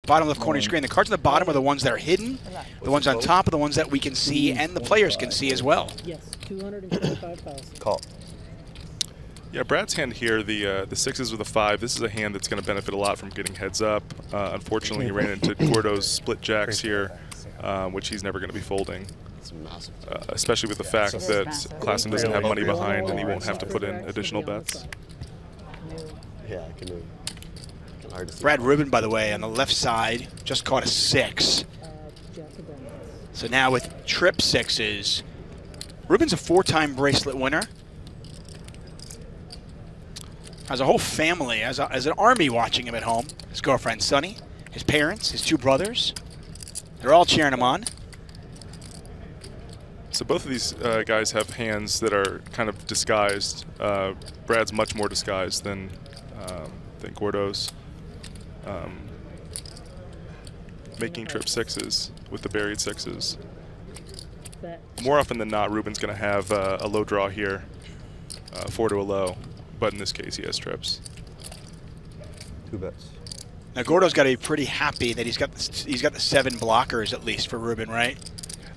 bottom left corner of your screen. The cards on the bottom are the ones that are hidden. The ones on top are the ones that we can see and the players can see as well. Yes, 225,000. Call. Yeah, Brad's hand here, the sixes with a 5, this is a hand that's going to benefit a lot from getting heads up. Unfortunately, he ran into Gordo's split jacks here, which he's never going to be folding. Especially with the fact that Klassen doesn't have money behind and he won't have to put in additional bets. Yeah, I can move. Brad Ruben, by the way, on the left side, just caught a 6. So now with trip sixes, Ruben's a 4-time bracelet winner. Has a whole family, as an army watching him at home. His girlfriend Sunny, his parents, his 2 brothers. They're all cheering him on. So both of these guys have hands that are kind of disguised. Brad's much more disguised than Gordo's. Making trip sixes with the buried sixes. More often than not, Ruben's going to have a low draw here, 4 to a low, but in this case he has trips. 2 bets. Now Gordo's got to be pretty happy that he's got the 7 blockers at least for Ruben, right?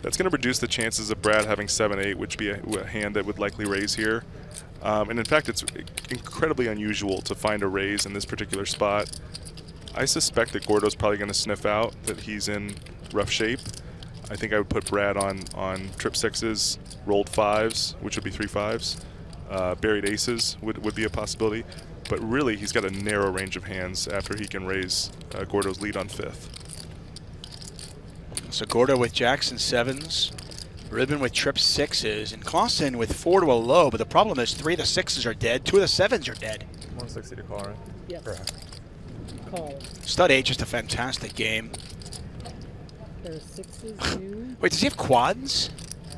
That's going to reduce the chances of Brad having 7-8, which would be a hand that would likely raise here. And in fact, it's incredibly unusual to find a raise in this particular spot. I suspect that Gordo's probably going to sniff out that he's in rough shape. I think I would put Brad on trip sixes, rolled 5s, which would be 3 5s. Buried aces would be a possibility. But really, he's got a narrow range of hands after he can raise Gordo's lead on 5th. So Gordo with jacks and 7s, Ruben with trip 6s, and Klassen with 4 to a low. But the problem is 3 of the 6s are dead, 2 of the 7s are dead. 160 to call, right? Yes. Correct. Call. Stud 8, just a fantastic game. There are 6s new. Wait, does he have quads?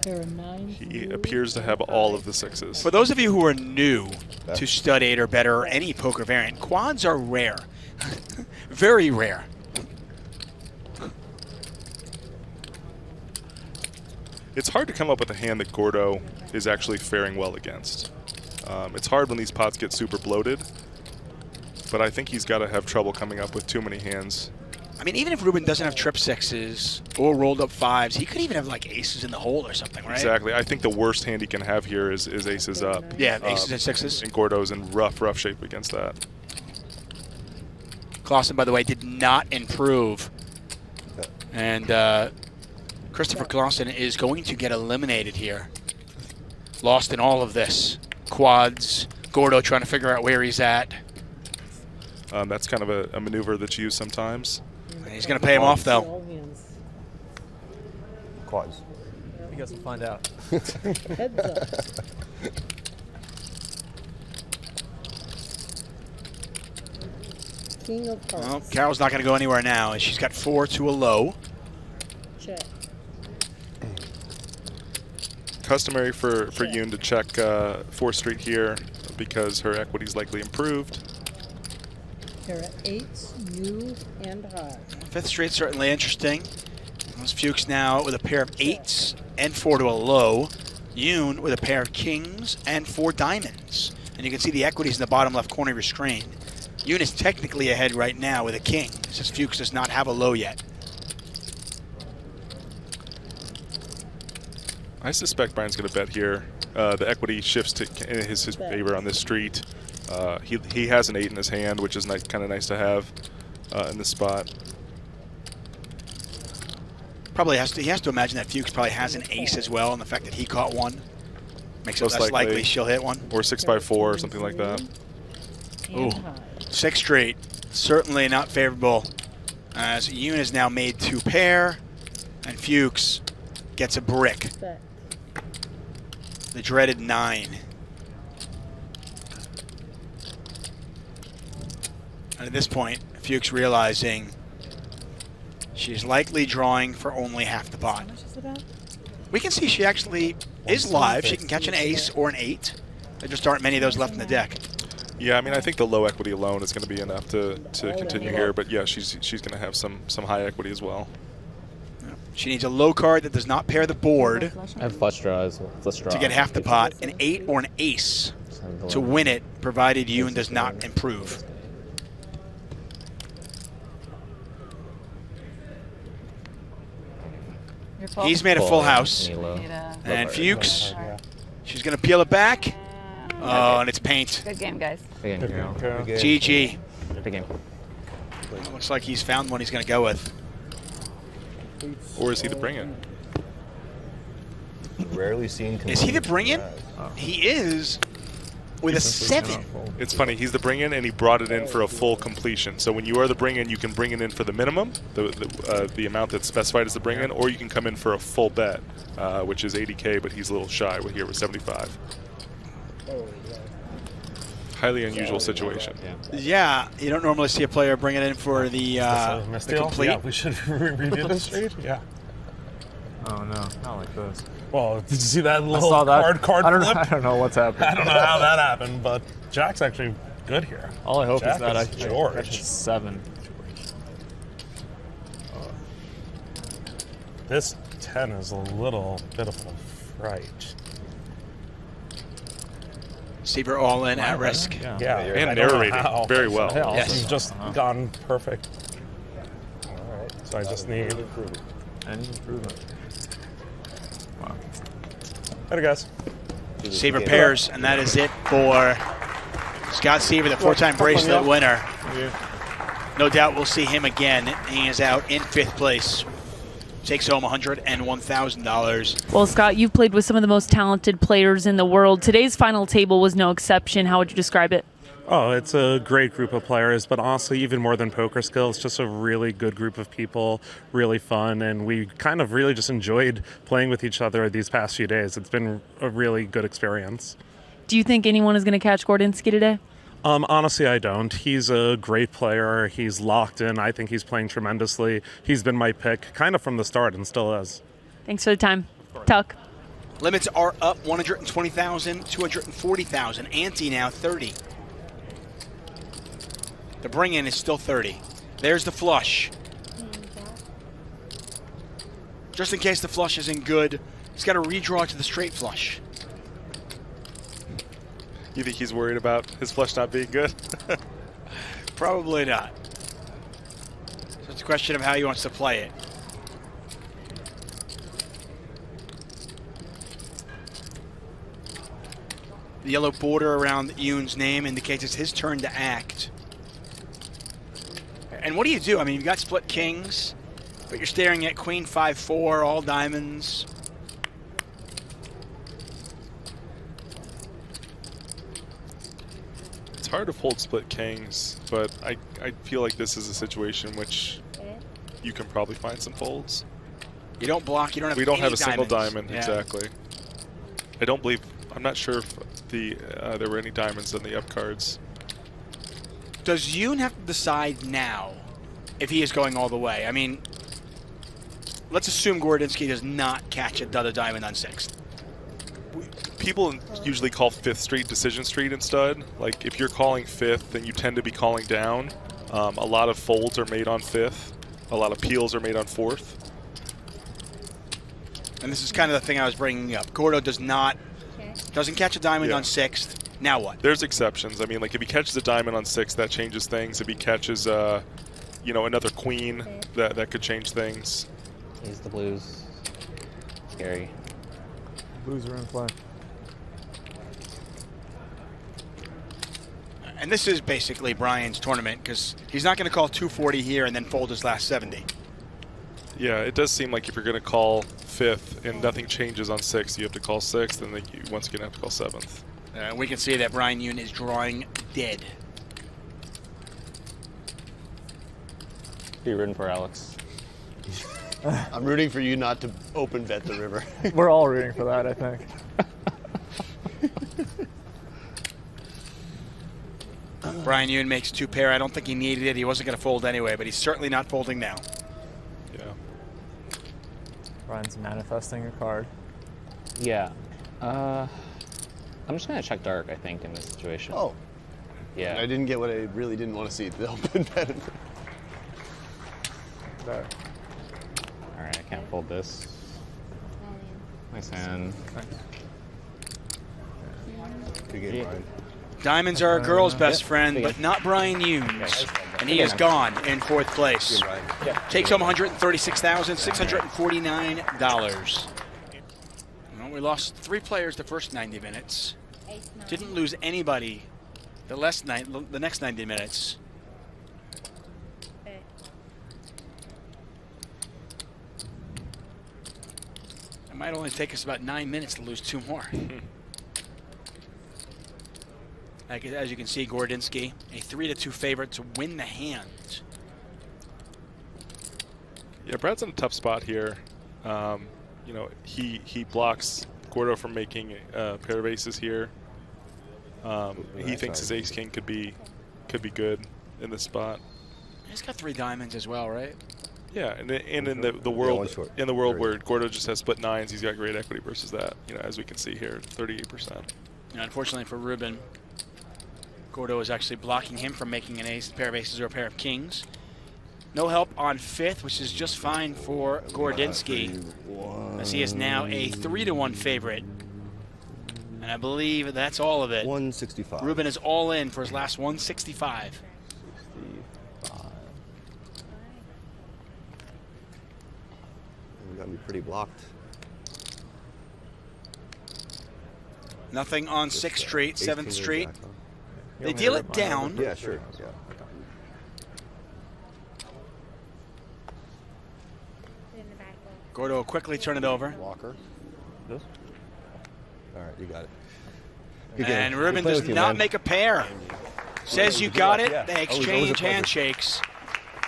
There are 9s He new, appears to have all of the 6s. For those of you who are new to Stud 8 or better or any poker variant, quads are rare. Very rare. It's hard to come up with a hand that Gordo is actually faring well against. It's hard when these pots get super bloated, but I think he's got to have trouble coming up with too many hands. I mean, even if Ruben doesn't have trip 6s or rolled up 5s, he could even have like aces in the hole or something, right? Exactly. I think the worst hand he can have here is aces up. Yeah, aces and 6s. And Gordo's in rough shape against that. Klassen, by the way, did not improve. And Christopher Klassen is going to get eliminated here. Lost in all of this. Quads, Gordo trying to figure out where he's at. That's kind of a maneuver that's used sometimes. He's going to pay him off, though. Quads. You guys will find out. Heads up. King of Hearts. Well, Carol's not going to go anywhere now. She's got 4 to a low. Check. Customary for Yoon to check 4th Street here because her equity's likely improved. There are 8s new and high. 5th Street certainly interesting. There's Fuchs now with a pair of 8s and 4 to a low. Yoon with a pair of kings and 4 diamonds. And you can see the equities in the bottom left corner of your screen. Yoon is technically ahead right now with a king, since Fuchs does not have a low yet. I suspect Brian's going to bet here. The equity shifts to his favor on this street. He has an 8 in his hand, which is kind of nice to have in this spot. Probably he has to imagine that Fuchs probably has an ace as well, and the fact that he caught one makes it less likely she'll hit one. Or 6x4 or something like that. Ooh, 6th Street, certainly not favorable. As Yoon has now made 2 pair, and Fuchs gets a brick. The dreaded 9. And at this point, Fuchs realizing she's likely drawing for only half the pot. We can see she actually is live. She can catch an ace or an 8. There just aren't many of those left in the deck. Yeah, I mean, I think the low equity alone is going to be enough to continue here. But yeah, she's going to have some high equity as well. She needs a low card that does not pair the board I have flush draws. to get half the pot, an 8 or an ace to win it, provided Yoon does not improve. He's made a full house. Nilo. And Fuchs, she's going to peel it back. Oh, and it's paint. Good game, guys. Big game, Carol. GG. Big game. Looks like he's found one he's going to go with. Or is he the bring-in? Rarely seen. Is he the bring-in? He is with a 7. It's funny, he's the bring-in and he brought it in for a full completion. So when you are the bring-in, you can bring it in for the minimum, the amount that's specified as the bring-in, or you can come in for a full bet, which is 80K, but he's a little shy here with 75. Highly unusual situation. Yeah, you don't normally see a player bring it in for the complete. Yeah, we should redo this street. Yeah. Oh no, not like this. Well, did you see that I little saw that. card I don't flip? know. I don't know what's happening. I don't know how that happened, but Jack's actually good here. All I hope Jack is that I George. catch 7. This 10 is a little bit of a fright. Seiver all in at risk. Yeah. Yeah, And I don't know narrating how. very well. Yeah, Yes. He's just gone perfect. All right, so I just need. Any improvement. Wow. Later, guys. Seiver pairs, and that is it for Scott Seiver, the 4-time bracelet winner. No doubt we'll see him again. He is out in 5th place. Takes home $101,000. Well, Scott, you've played with some of the most talented players in the world. Today's final table was no exception. How would you describe it? Oh, it's a great group of players, but honestly, even more than poker skills, just a really good group of people, really fun, and we kind of really just enjoyed playing with each other these past few days. It's been a really good experience. Do you think anyone is going to catch Gorodinsky today? Honestly, I don't. He's a great player. He's locked in. I think he's playing tremendously. He's been my pick kind of from the start and still is. Thanks for the time. Tuck. Limits are up 120,000, 240,000. Ante now 30. The bring-in is still 30. There's the flush. Just in case the flush isn't good, he's got to redraw to the straight flush. You think he's worried about his flush not being good? Probably not. So it's a question of how he wants to play it. The yellow border around Yoon's name indicates it's his turn to act. And what do you do? I mean, you've got split kings, but you're staring at queen 5-4, all diamonds. It's hard to fold split kings, but I feel like this is a situation in which you can probably find some folds. You don't block, you don't have We don't have a any single diamonds. diamond, Yeah. exactly. I don't believe, I'm not sure if there were any diamonds in the up cards. Does Yoon have to decide now if he is going all the way? I mean, let's assume Gorodinsky does not catch another diamond on 6th. People usually call 5th Street Decision Street instead. Like, if you're calling 5th, then you tend to be calling down. A lot of folds are made on 5th. A lot of peels are made on 4th. And this is kind of the thing I was bringing up. Gordo doesn't catch a diamond on 6th. Now what? There's exceptions. I mean, like, if he catches a diamond on 6th, that changes things. If he catches, another queen, that could change things. He's the blues. Scary. Blues are in play. And this is basically Brian's tournament because he's not going to call 240 here and then fold his last 70. Yeah, it does seem like if you're going to call 5th and nothing changes on 6th, you have to call 6th, and then you once again have to call 7th. We can see that Brian Yoon is drawing dead. Be rooting for Alex. I'm rooting for you not to open bet the river. We're all rooting for that, I think. Brian Yoon makes 2 pair. I don't think he needed it. He wasn't going to fold anyway, but he's certainly not folding now. Yeah. Brian's manifesting a card. Yeah. I'm just going to check dark, I think, in this situation. Oh. Yeah. I didn't get what I really didn't want to see. The open bet. There. All right, I can't fold this. Nice hand. Good game, Brian. Diamonds are a girl's best friend, but not Brian Yoon's. And he is gone in 4th place. Takes home $136,649. Well, we lost 3 players the first 90 minutes. Didn't lose anybody the next 90 minutes. It might only take us about 9 minutes to lose 2 more. As you can see, Gorodinsky, a 3-2 favorite to win the hand. Yeah, Brad's in a tough spot here. You know, he blocks Gordo from making a pair of aces here. He thinks his ace king could be good in this spot. He's got 3 diamonds as well, right? Yeah, and in the world where Gordo just has split 9s, he's got great equity versus that. You know, as we can see here, 38%. And unfortunately for Ruben, Gordo is actually blocking him from making an ace, a pair of aces or a pair of kings. No help on 5th, which is just fine for Gorodinsky, as he is now a 3-1 favorite. And I believe that's all of it. 165. Ruben is all in for his last 165. We got me pretty blocked. Nothing on 6th Street, 7th Street. Jack, huh? They deal it down. Yeah, sure. Yeah. Gordo will quickly turn it over. Walker. This? All right, you got it. And Ruben does not make a pair. Says you got it. They exchange handshakes.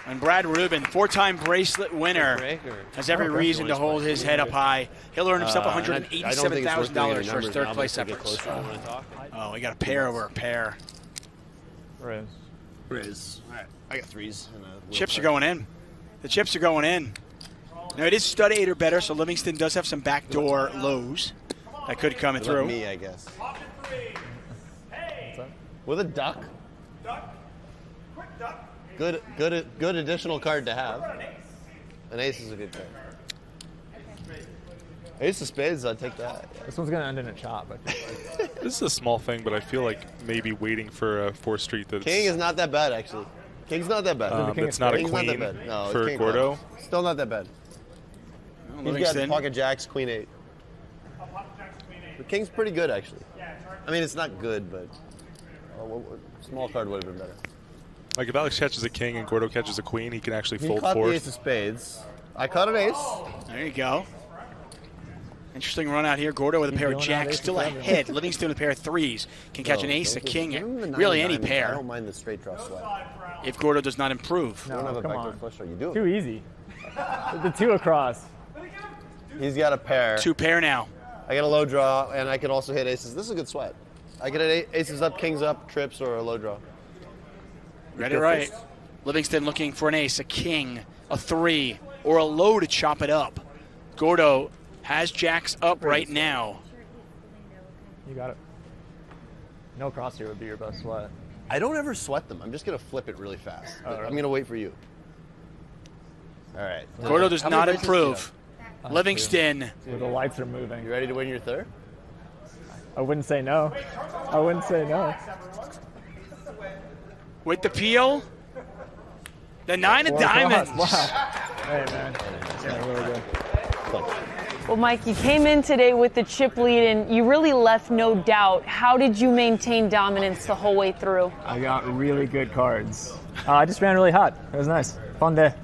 And Brad Ruben, 4-time bracelet winner, has every reason to hold his head up high. He'll earn himself $187,000 for his 3rd place efforts. Oh, we got a pair over a pair. Riz. All right, I got 3s. Chips are going in. The chips are going in. Now it is stud 8 or better, so Livingston does have some backdoor lows that could come through. Me, I guess. With a duck. Good additional card to have. An ace is a good card. Ace of spades, I'd take that. This one's gonna end in a chop. I feel like. This is a small thing, but I feel like maybe waiting for a 4th Street. That's King is not that bad, actually. King's not that bad. It's not a King's queen not that bad. No, for Gordo. Still not that bad. Well, He's got pocket jacks, queen 8. The king's pretty good, actually. I mean, it's not good, but small card would have been better. Like if Alex catches a king and Gordo catches a queen, he can actually fold caught the 4th. ace of spades. I caught an ace. There you go. Interesting run out here. Gordo with a pair of jacks, still ahead. Livingston with a pair of 3s. Can catch an ace, a king, really any pair. I don't mind the straight draw sweat. If Gordo does not improve. No, don't have a come backdoor on. flush draw. You do. Too easy. The 2 across. He's got a pair. 2 pair now. I got a low draw, and I can also hit aces. This is a good sweat. I can hit aces up, kings up, trips, or a low draw. Read it right. Livingston looking for an ace, a king, a 3, or a low to chop it up. Gordo has jacks up right now. You got it. No cross here would be your best sweat. I don't ever sweat them. I'm just going to flip it really fast. Right. I'm going to wait for you. All right. Gordo does not improve. Livingston. Dude, the lights are moving. You ready to win your 3rd? I wouldn't say no. I wouldn't say no. With the peel, the 9 of diamonds. Wow. Hey, man. Yeah, really good. Well, Mike, you came in today with the chip lead, and you really left no doubt. How did you maintain dominance the whole way through? I got really good cards. I just ran really hot. It was nice. Fun day.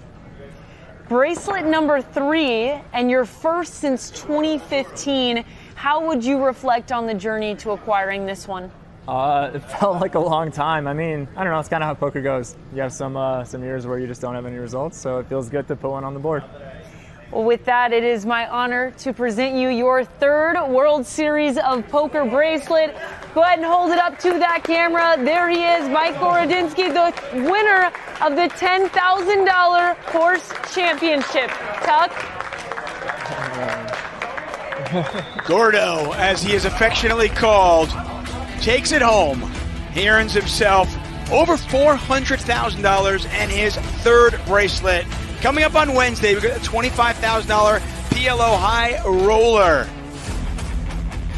Bracelet number 3, and your first since 2015. How would you reflect on the journey to acquiring this one? It felt like a long time. I mean, I don't know. It's kind of how poker goes. You have some years where you just don't have any results, so it feels good to put one on the board. Well, with that, it is my honor to present you your 3rd World Series of Poker bracelet. Go ahead and hold it up to that camera. There he is, Mike Gorodinsky, the winner of the $10,000 H.O.R.S.E Championship. Tuck? Gordo, as he is affectionately called, takes it home. He earns himself over $400,000 and his 3rd bracelet. Coming up on Wednesday, we've got a $25,000 PLO high roller.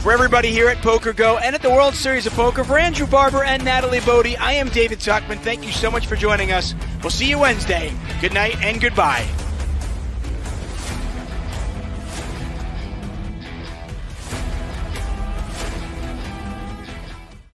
For everybody here at PokerGO and at the World Series of Poker, for Andrew Barber and Natalie Bodie, I am David Tuckman. Thank you so much for joining us. We'll see you Wednesday. Good night and goodbye.